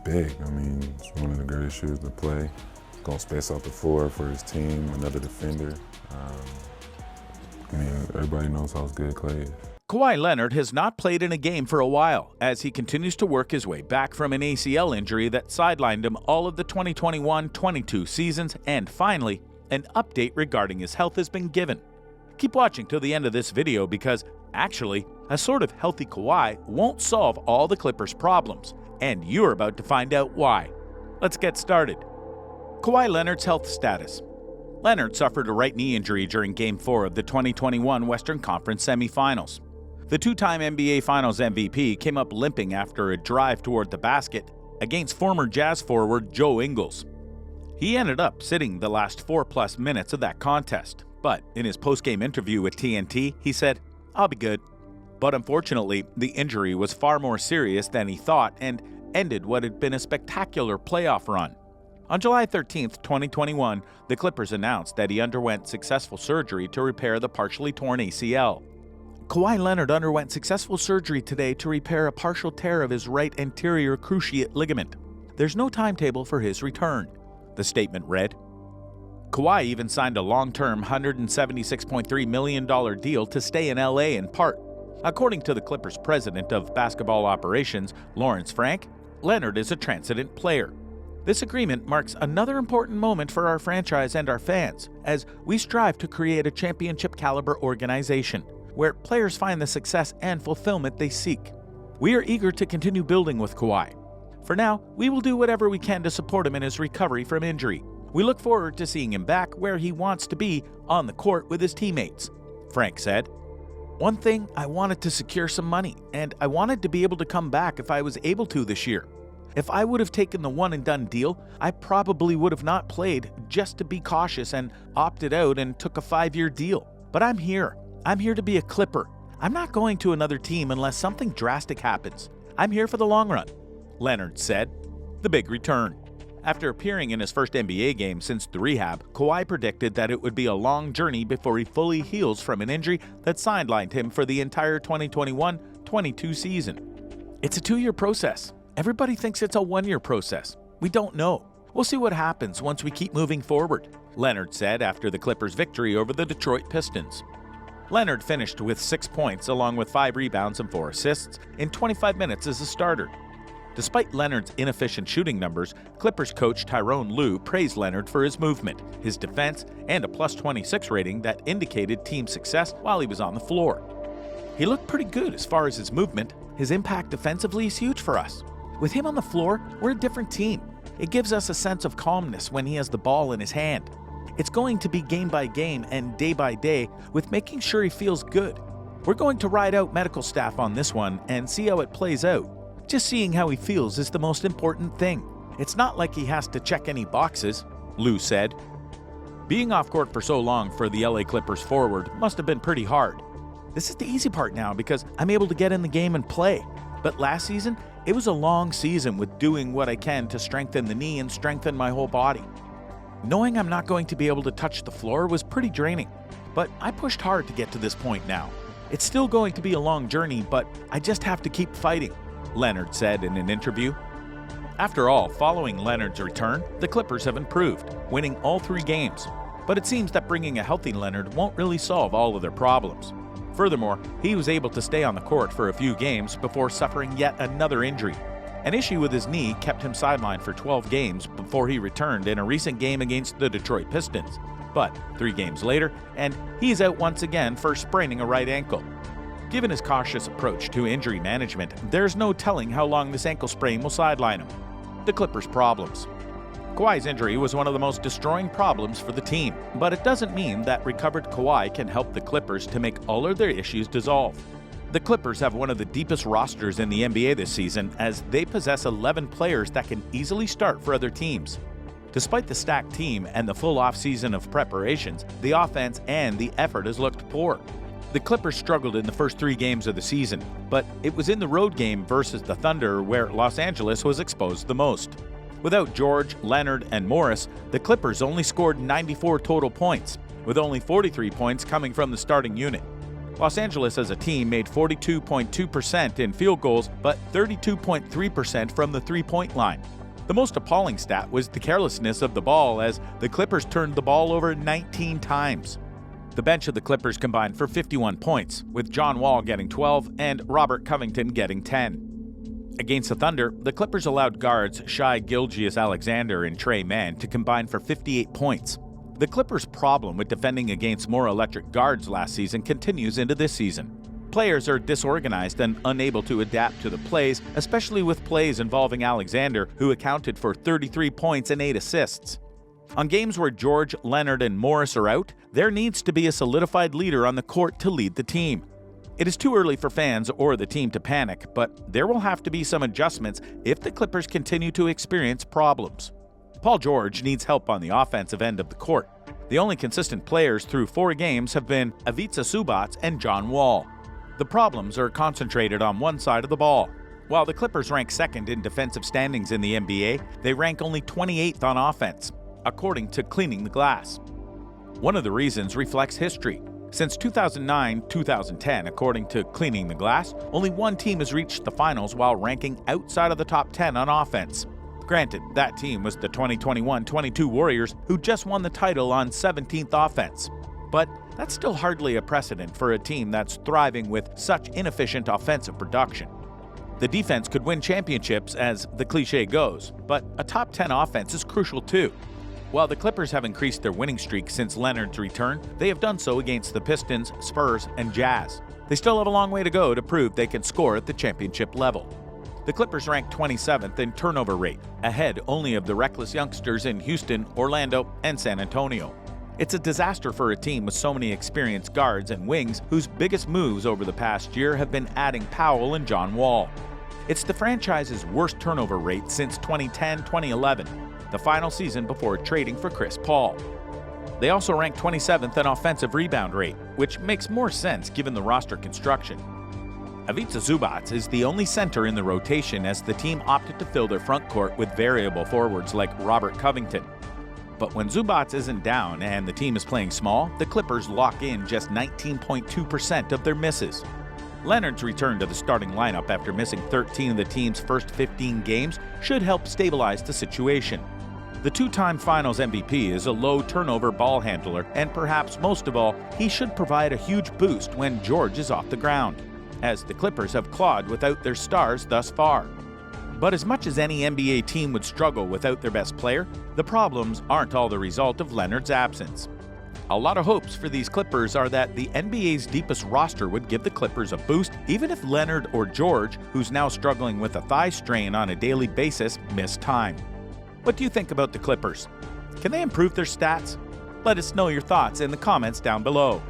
big. I mean, it's one of the greatest shoes to play. He's going to space out the floor for his team, another defender. I mean, everybody knows how good Klay is. Kawhi Leonard has not played in a game for a while as he continues to work his way back from an ACL injury that sidelined him all of the 2021-22 seasons, and finally, an update regarding his health has been given. Keep watching till the end of this video because, actually, a sort of healthy Kawhi won't solve all the Clippers' problems, and you're about to find out why. Let's get started. Kawhi Leonard's health status. Leonard suffered a right knee injury during Game 4 of the 2021 Western Conference semifinals. The two-time NBA Finals MVP came up limping after a drive toward the basket against former Jazz forward Joe Ingles. He ended up sitting the last 4+ minutes of that contest, but in his post-game interview with TNT, he said, "I'll be good." But unfortunately, the injury was far more serious than he thought and ended what had been a spectacular playoff run. On July 13, 2021, the Clippers announced that he underwent successful surgery to repair the partially torn ACL. Kawhi Leonard underwent successful surgery today to repair a partial tear of his right anterior cruciate ligament. There's no timetable for his return, the statement read. Kawhi even signed a long-term $176.3 million deal to stay in LA in part. According to the Clippers' president of basketball operations, Lawrence Frank, Leonard is a transient player. This agreement marks another important moment for our franchise and our fans as we strive to create a championship-caliber organization where players find the success and fulfillment they seek. We are eager to continue building with Kawhi. For now, we will do whatever we can to support him in his recovery from injury. We look forward to seeing him back where he wants to be, on the court with his teammates, Frank said. "One thing, I wanted to secure some money, and I wanted to be able to come back if I was able to this year. If I would have taken the one-and-done deal, I probably would have not played just to be cautious and opted out and took a 5-year deal. But I'm here. I'm here to be a Clipper. I'm not going to another team unless something drastic happens. I'm here for the long run," Leonard said. The big return. After appearing in his first NBA game since the rehab, Kawhi predicted that it would be a long journey before he fully heals from an injury that sidelined him for the entire 2021-22 season. "It's a 2-year process. Everybody thinks it's a 1-year process. We don't know. We'll see what happens once we keep moving forward," Leonard said after the Clippers' victory over the Detroit Pistons. Leonard finished with 6 points along with 5 rebounds and 4 assists in 25 minutes as a starter. Despite Leonard's inefficient shooting numbers, Clippers coach Tyronn Lue praised Leonard for his movement, his defense, and a +26 rating that indicated team success while he was on the floor. "He looked pretty good as far as his movement. His impact defensively is huge for us. With him on the floor, we're a different team. It gives us a sense of calmness when he has the ball in his hand. It's going to be game by game and day by day with making sure he feels good. We're going to ride out medical staff on this one and see how it plays out. Just seeing how he feels is the most important thing. It's not like he has to check any boxes," Lue said. Being off court for so long for the LA Clippers forward must have been pretty hard. "This is the easy part now because I'm able to get in the game and play. But last season, it was a long season with doing what I can to strengthen the knee and strengthen my whole body. Knowing I'm not going to be able to touch the floor was pretty draining, but I pushed hard to get to this point now. It's still going to be a long journey, but I just have to keep fighting," Leonard said in an interview. After all, following Leonard's return, the Clippers have improved, winning all 3 games. But it seems that bringing a healthy Leonard won't really solve all of their problems. Furthermore, he was able to stay on the court for a few games before suffering yet another injury. An issue with his knee kept him sidelined for 12 games before he returned in a recent game against the Detroit Pistons. But 3 games later, and he's out once again for spraining a right ankle. Given his cautious approach to injury management, there's no telling how long this ankle sprain will sideline him. The Clippers' problems. Kawhi's injury was one of the most destroying problems for the team, but it doesn't mean that recovered Kawhi can help the Clippers to make all of their issues dissolve. The Clippers have one of the deepest rosters in the NBA this season as they possess 11 players that can easily start for other teams. Despite the stacked team and the full offseason of preparations, the offense and the effort has looked poor. The Clippers struggled in the first 3 games of the season, but it was in the road game versus the Thunder where Los Angeles was exposed the most. Without George, Leonard, and Morris, the Clippers only scored 94 total points, with only 43 points coming from the starting unit. Los Angeles as a team made 42.2% in field goals, but 32.3% from the three-point line. The most appalling stat was the carelessness of the ball, as the Clippers turned the ball over 19 times. The bench of the Clippers combined for 51 points, with John Wall getting 12 and Robert Covington getting 10. Against the Thunder, the Clippers allowed guards Shai Gilgeous-Alexander and Trey Mann to combine for 58 points. The Clippers' problem with defending against more electric guards last season continues into this season. Players are disorganized and unable to adapt to the plays, especially with plays involving Alexander, who accounted for 33 points and 8 assists. On games where George, Leonard, and Morris are out, there needs to be a solidified leader on the court to lead the team. It is too early for fans or the team to panic, but there will have to be some adjustments if the Clippers continue to experience problems. Paul George needs help on the offensive end of the court. The only consistent players through 4 games have been Ivica Zubac and John Wall. The problems are concentrated on one side of the ball. While the Clippers rank second in defensive standings in the NBA, they rank only 28th on offense, according to Cleaning the Glass. One of the reasons reflects history. Since 2009-2010, according to Cleaning the Glass, only one team has reached the finals while ranking outside of the top 10 on offense. Granted, that team was the 2021-22 Warriors, who just won the title on 17th offense. But that's still hardly a precedent for a team that's thriving with such inefficient offensive production. The defense could win championships, as the cliche goes, but a top 10 offense is crucial too. While the Clippers have increased their winning streak since Leonard's return, they have done so against the Pistons, Spurs, and Jazz. They still have a long way to go to prove they can score at the championship level. The Clippers rank 27th in turnover rate, ahead only of the reckless youngsters in Houston, Orlando, and San Antonio. It's a disaster for a team with so many experienced guards and wings whose biggest moves over the past year have been adding Powell and John Wall. It's the franchise's worst turnover rate since 2010-2011, the final season before trading for Chris Paul. They also rank 27th in offensive rebound rate, which makes more sense given the roster construction. Ivica Zubac is the only center in the rotation, as the team opted to fill their front court with variable forwards like Robert Covington. But when Zubac isn't down and the team is playing small, the Clippers lock in just 19.2% of their misses. Leonard's return to the starting lineup after missing 13 of the team's first 15 games should help stabilize the situation. The two-time Finals MVP is a low-turnover ball handler, and perhaps most of all, he should provide a huge boost when George is off the ground, as the Clippers have clawed without their stars thus far. But as much as any NBA team would struggle without their best player, the problems aren't all the result of Leonard's absence. A lot of hopes for these Clippers are that the NBA's deepest roster would give the Clippers a boost, even if Leonard or George, who's now struggling with a thigh strain on a daily basis, miss time. What do you think about the Clippers? Can they improve their stats? Let us know your thoughts in the comments down below.